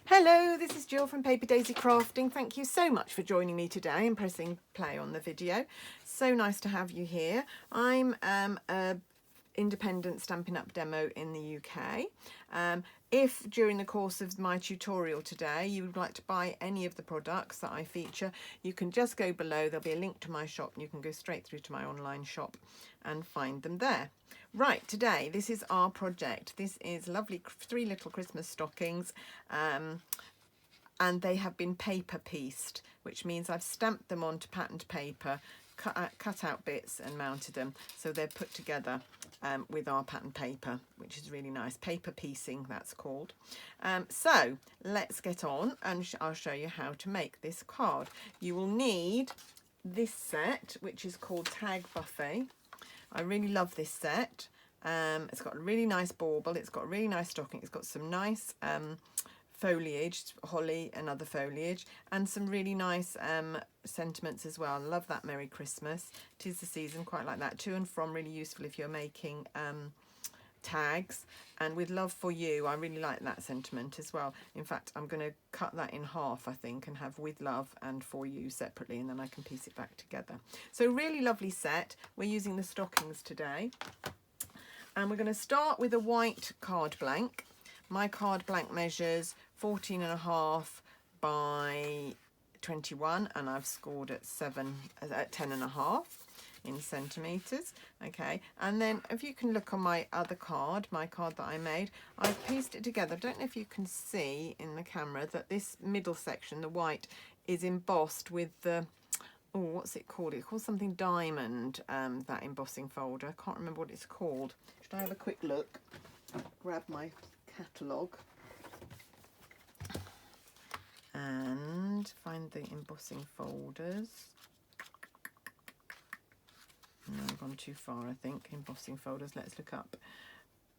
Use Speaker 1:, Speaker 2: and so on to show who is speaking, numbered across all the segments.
Speaker 1: Hello, this is Jill from Paper Daisy Crafting. Thank you so much for joining me today and pressing play on the video. So nice to have you here. I'm a independent Stampin' Up demo in the UK. If during the course of my tutorial today you would like to buy any of the products that I feature, you can just go below. There'll be a link to my shop and you can go straight through to my online shop and find them there. Right, today this is our project. This is lovely 3 little Christmas stockings, and they have been paper pieced, which means I've stamped them onto patterned paper, cut out bits and mounted them, so they're put together with our pattern paper, which is really nice. Paper piecing, that's called. So let's get on and I'll show you how to make this card. You will need this set, which is called Tag Buffet. I really love this set. It's got a really nice bauble, it's got a really nice stocking, it's got some nice foliage, holly and other foliage, and some really nice sentiments as well. I love that Merry Christmas, 'tis the season, quite like that. To and from, really useful if you're making tags. And with love for you, I really like that sentiment as well. In fact, I'm going to cut that in half, I think, and have with love and for you separately, and then I can piece it back together. So really lovely set. We're using the stockings today, and we're going to start with a white card blank. My card blank measures 14.5 by 21, and I've scored at 10.5 in centimeters. Okay, and then if you can look on my other card, my card that I made, I've pieced it together. I don't know if you can see in the camera that this middle section, the white, is embossed with the, oh, what's it called? It's called something diamond, that embossing folder. I can't remember what it's called. Should I have a quick look? Grab my catalogue and find the embossing folders. No, I've gone too far, I think. Embossing folders, let's look up.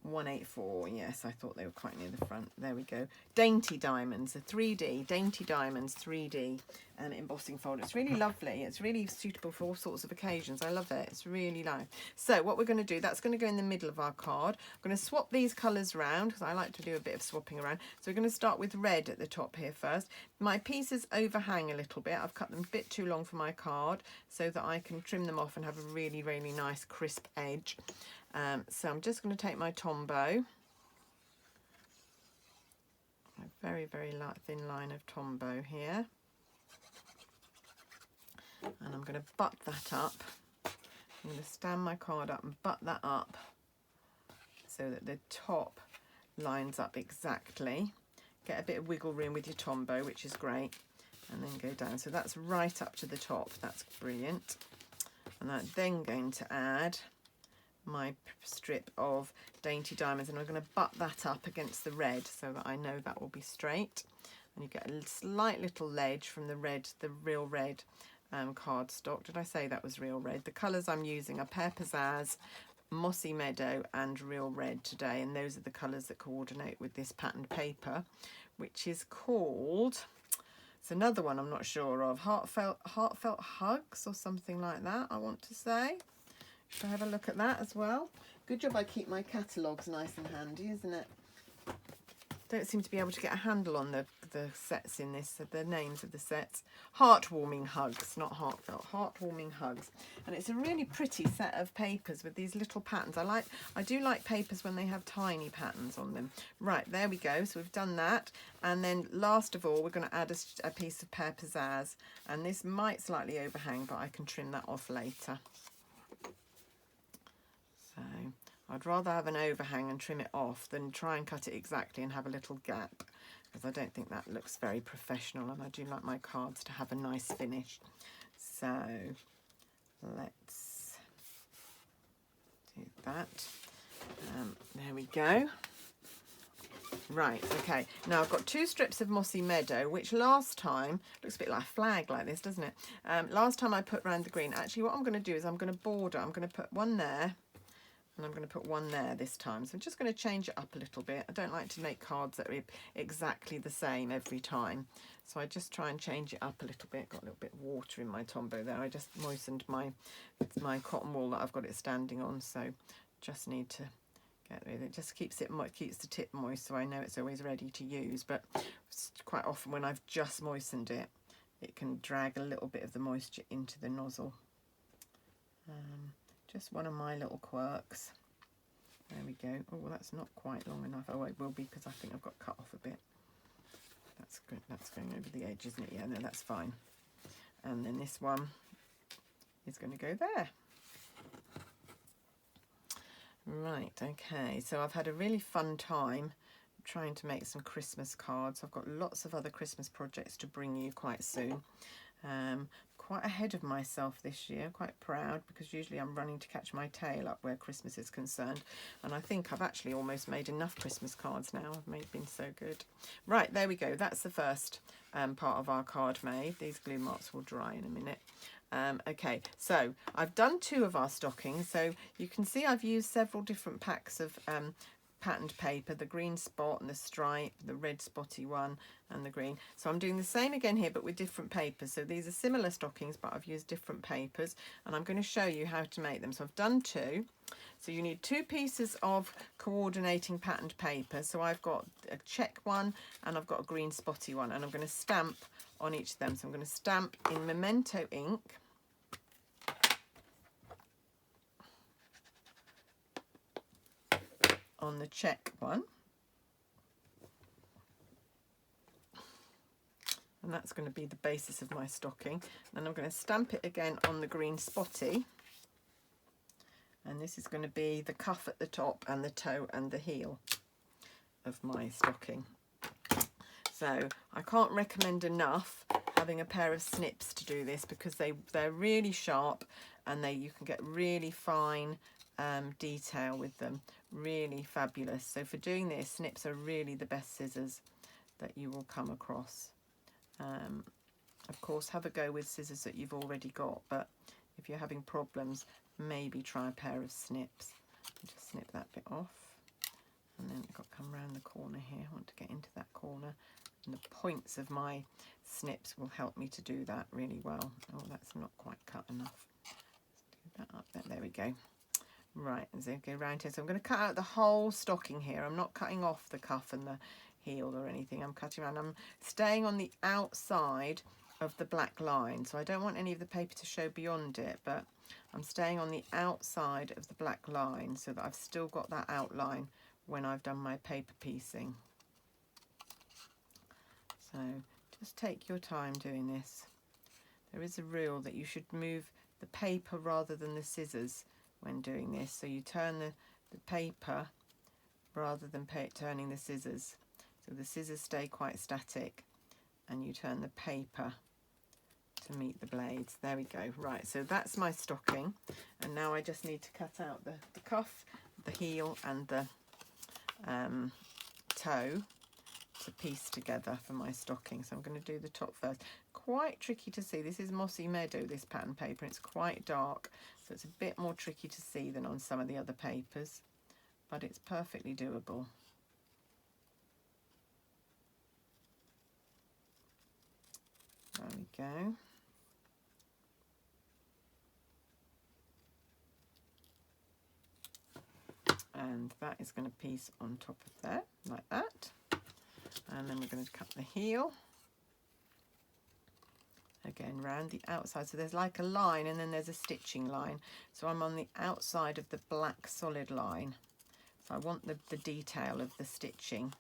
Speaker 1: 184, yes, I thought they were quite near the front. There we go. Dainty Diamonds, a 3D, Dainty Diamonds 3D and embossing folder. It's really lovely. It's really suitable for all sorts of occasions. I love it. It's really nice. So what we're going to do, that's going to go in the middle of our card. I'm going to swap these colours around because I like to do a bit of swapping around. So we're going to start with red at the top here first. My pieces overhang a little bit. I've cut them a bit too long for my card so that I can trim them off and have a really, really nice crisp edge. So I'm just going to take my Tombow, a very, very thin line of Tombow here, and I'm going to butt that up. I'm going to stand my card up and butt that up so that the top lines up exactly. Get a bit of wiggle room with your Tombow, which is great, and then go down. So that's right up to the top. That's brilliant. And I'm then going to add my strip of Dainty Diamonds, and I'm going to butt that up against the red so that I know that will be straight. And you get a slight little ledge from the red, the real red cardstock. Did I say that was real red? The colours I'm using are Pear Pizzazz, Mossy Meadow and Real Red today, and those are the colours that coordinate with this patterned paper, which is called, it's another one I'm not sure of, Heartfelt Hugs or something like that, I want to say. Should I have a look at that as well? Good job I keep my catalogues nice and handy, isn't it? Don't seem to be able to get a handle on the sets in this, the names of the sets. Heartwarming Hugs, not Heartfelt, Heartwarming Hugs. And it's a really pretty set of papers with these little patterns. I do like papers when they have tiny patterns on them. Right, there we go. So we've done that. And then last of all, we're going to add a piece of Pear Pizzazz. And this might slightly overhang, but I can trim that off later. So I'd rather have an overhang and trim it off than try and cut it exactly and have a little gap, because I don't think that looks very professional, and I do like my cards to have a nice finish. So let's do that. There we go. Right, okay, now I've got 2 strips of Mossy Meadow, which last time, looks a bit like a flag like this, doesn't it? Last time I put round the green. Actually, what I'm going to do is I'm going to border. I'm going to put one there, and I'm going to put one there this time. So I'm just going to change it up a little bit. I don't like to make cards that are exactly the same every time. So I just try and change it up a little bit. Got a little bit of water in my Tombow there. I just moistened my cotton wool that I've got it standing on. So just need to get rid of it. Just keeps the tip moist, so I know it's always ready to use. But quite often when I've just moistened it, it can drag a little bit of the moisture into the nozzle. Just one of my little quirks. There we go. Oh, that's not quite long enough. Oh, it will be because I think I've got cut off a bit. That's good. That's going over the edge, isn't it? Yeah, no, that's fine. And then this one is going to go there. Right, okay. So I've had a really fun time trying to make some Christmas cards. I've got lots of other Christmas projects to bring you quite soon. Quite ahead of myself this year, quite proud, because usually I'm running to catch my tail up where Christmas is concerned, and I think I've actually almost made enough Christmas cards now. I've been so good. Right, there we go. That's the first part of our card made. These glue marks will dry in a minute. Okay, so I've done 2 of our stockings, so you can see I've used several different packs of patterned paper, the green spot and the stripe, the red spotty one and the green. So I'm doing the same again here but with different papers. So these are similar stockings but I've used different papers, and I'm going to show you how to make them. So I've done 2. So you need 2 pieces of coordinating patterned paper. So I've got a check one and I've got a green spotty one, and I'm going to stamp on each of them. So I'm going to stamp in Memento ink. On the check one, and that's going to be the basis of my stocking. Then I'm going to stamp it again on the green spotty, and this is going to be the cuff at the top and the toe and the heel of my stocking. So I can't recommend enough having a pair of snips to do this, because they're really sharp and you can get really fine detail with them. Really fabulous. So for doing this, snips are really the best scissors that you will come across. Of course, have a go with scissors that you've already got, but if you're having problems, maybe try a pair of snips. Just snip that bit off, and then I've got to come around the corner here. I want to get into that corner, and the points of my snips will help me to do that really well. Oh, that's not quite cut enough. Let's do that up there. There we go. Right, and so go round here. So I'm going to cut out the whole stocking here. I'm not cutting off the cuff and the heel or anything. I'm cutting around. I'm staying on the outside of the black line. So I don't want any of the paper to show beyond it, but I'm staying on the outside of the black line so that I've still got that outline when I've done my paper piecing. So just take your time doing this. There is a rule that you should move the paper rather than the scissors when doing this. So you turn the paper rather than turning the scissors. So the scissors stay quite static and you turn the paper to meet the blades. There we go. Right, so that's my stocking, and now I just need to cut out the cuff, the heel and the toe to piece together for my stocking. So I'm going to do the top first. Quite tricky to see. This is Mossy Meadow, this pattern paper. It's quite dark, so it's a bit more tricky to see than on some of the other papers, but it's perfectly doable. There we go. And that is going to piece on top of there, like that. And then we're going to cut the heel. Again, round the outside. So there's like a line and then there's a stitching line. So I'm on the outside of the black solid line. So I want the detail of the stitching.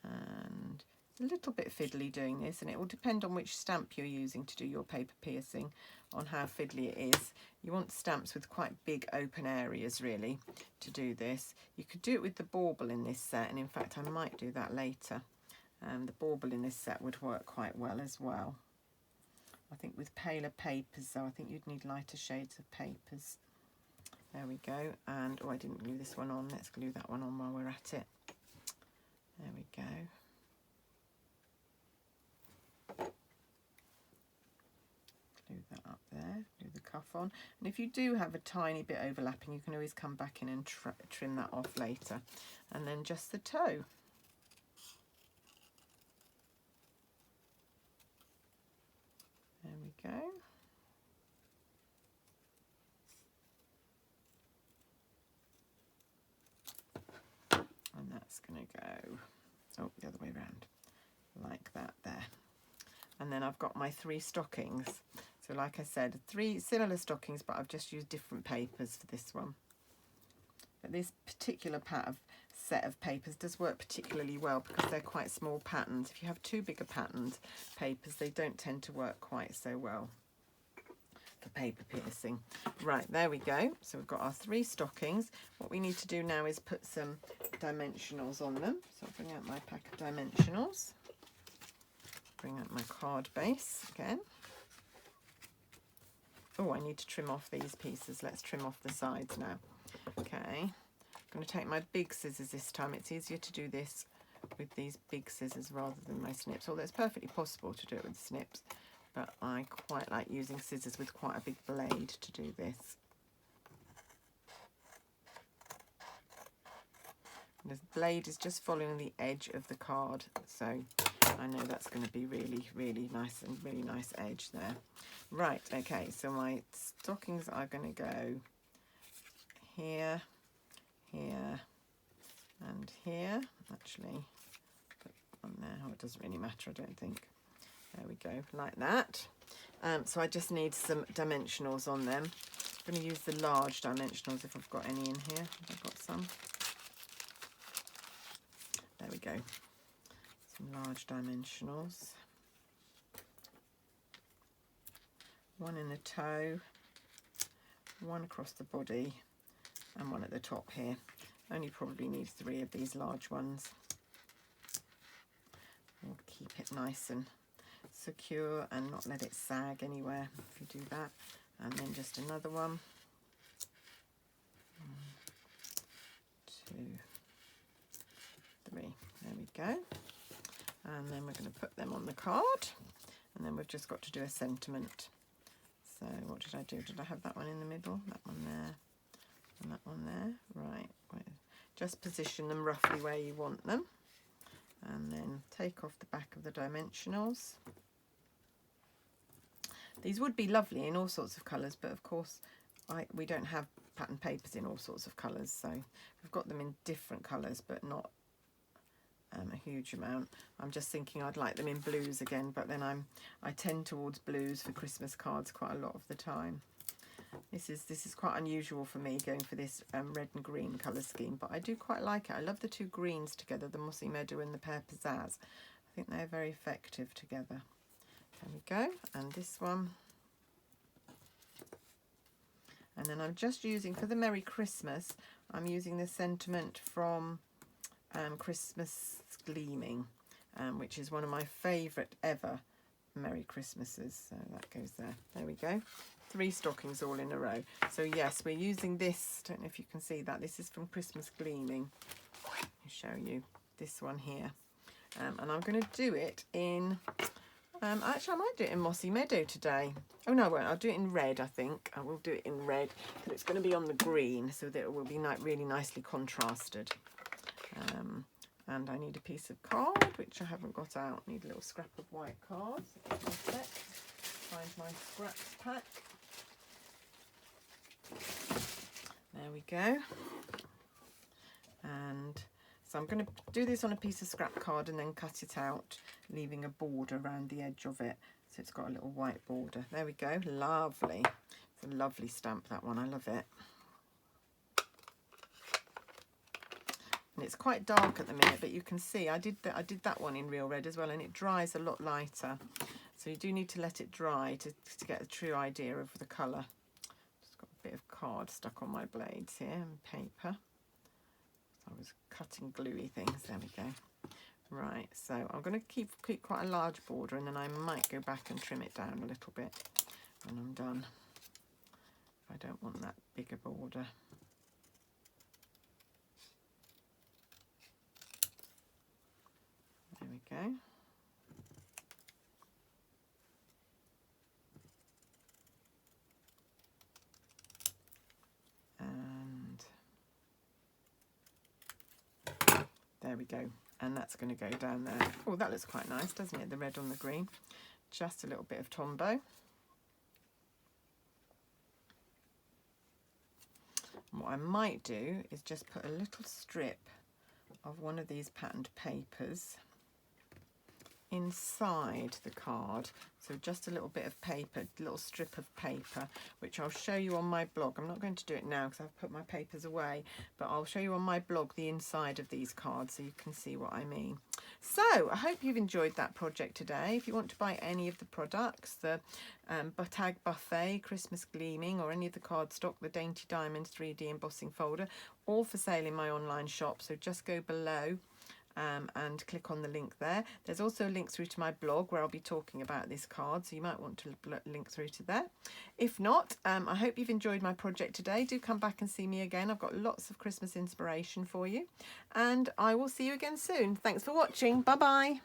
Speaker 1: And it's a little bit fiddly doing this, and it will depend on which stamp you're using to do your paper piercing on how fiddly it is. You want stamps with quite big open areas really to do this. You could do it with the bauble in this set, and in fact I might do that later. The bauble in this set would work quite well as well. I think with paler papers though, I think you'd need lighter shades of papers. There we go. And oh, I didn't glue this one on. Let's glue that one on while we're at it. There we go. Glue that up there, glue the cuff on. And if you do have a tiny bit overlapping, you can always come back in and trim that off later. And then just the toe. There we go. it's going to go, oh, the other way around, like that there. And then I've got my 3 stockings. So like I said, 3 similar stockings, but I've just used different papers for this one. But this particular set of papers does work particularly well because they're quite small patterns. If you have too big a patterned papers, they don't tend to work quite so well for paper piercing. Right, there we go. So we've got our 3 stockings. What we need to do now is put some dimensionals on them. So I'll bring out my pack of dimensionals. Bring out my card base again. Oh, I need to trim off these pieces. Let's trim off the sides now. Okay, I'm going to take my big scissors this time. It's easier to do this with these big scissors rather than my snips, although it's perfectly possible to do it with snips, but I quite like using scissors with quite a big blade to do this. And the blade is just following the edge of the card, so I know that's going to be really nice and really nice edge there. Right, okay, so my stockings are going to go here, here, and here. Actually, put on there. Oh, it doesn't really matter, I don't think. There we go, like that. So I just need some dimensionals on them. I'm going to use the large dimensionals if I've got any in here. I've got some. There we go. Some large dimensionals. One in the toe, one across the body, and one at the top here. Only probably need 3 of these large ones. We'll keep it nice and secure and not let it sag anywhere if you do that. And then just another one. 1, 2, 3. There we go. And then we're going to put them on the card. And then we've just got to do a sentiment. So what did I do? Did I have that one in the middle? That one there and that one there. Right. Just position them roughly where you want them. And then take off the back of the dimensionals. These would be lovely in all sorts of colours, but of course we don't have pattern papers in all sorts of colours. So we've got them in different colours, but not a huge amount. I'm just thinking I'd like them in blues again, but then I tend towards blues for Christmas cards quite a lot of the time. This is quite unusual for me, going for this red and green colour scheme, but I do quite like it. I love the 2 greens together, the Mossy Meadow and the Pear Pizzazz. I think they're very effective together. There we go, and this one. And then I'm just using, for the Merry Christmas, I'm using the sentiment from Christmas Gleaming, which is one of my favourite ever Merry Christmases. So that goes there. There we go. 3 stockings all in a row. So yes, we're using this. Don't know if you can see that. This is from Christmas Gleaming. I'll show you this one here. And I'm going to do it in... actually, I might do it in Mossy Meadow today. Oh, no, I won't. I'll do it in red, I think. I will do it in red, because it's going to be on the green, so that it will be really nicely contrasted. And I need a piece of card, which I haven't got out. I need a little scrap of white card. So give me a sec. Find my scraps pack. There we go. And so I'm going to do this on a piece of scrap card and then cut it out, leaving a border around the edge of it. So it's got a little white border. There we go. Lovely. It's a lovely stamp, that one. I love it. And it's quite dark at the minute, but you can see I did that one in real red as well, and it dries a lot lighter. So you do need to let it dry to get a true idea of the colour. Just got a bit of card stuck on my blades here and paper. I was cutting gluey things. There we go. Right, so I'm going to keep quite a large border, and then I might go back and trim it down a little bit when I'm done. I don't want that bigger border. There we go. And there we go. And that's going to go down there. Oh, that looks quite nice, doesn't it? The red on the green. Just a little bit of Tombow. And what I might do is just put a little strip of one of these patterned papers inside the card. So just a little bit of paper, a little strip of paper, which I'll show you on my blog. I'm not going to do it now because I've put my papers away, but I'll show you on my blog the inside of these cards so you can see what I mean. So I hope you've enjoyed that project today. If you want to buy any of the products, the Butag Buffet, Christmas Gleaming, or any of the cardstock, the Dainty Diamonds 3D embossing folder, all for sale in my online shop. So just go below and click on the link there. There's also a link through to my blog where I'll be talking about this card, so you might want to link through to there. If not, I hope you've enjoyed my project today. Do come back and see me again. I've got lots of Christmas inspiration for you, and I will see you again soon. Thanks for watching. Bye bye.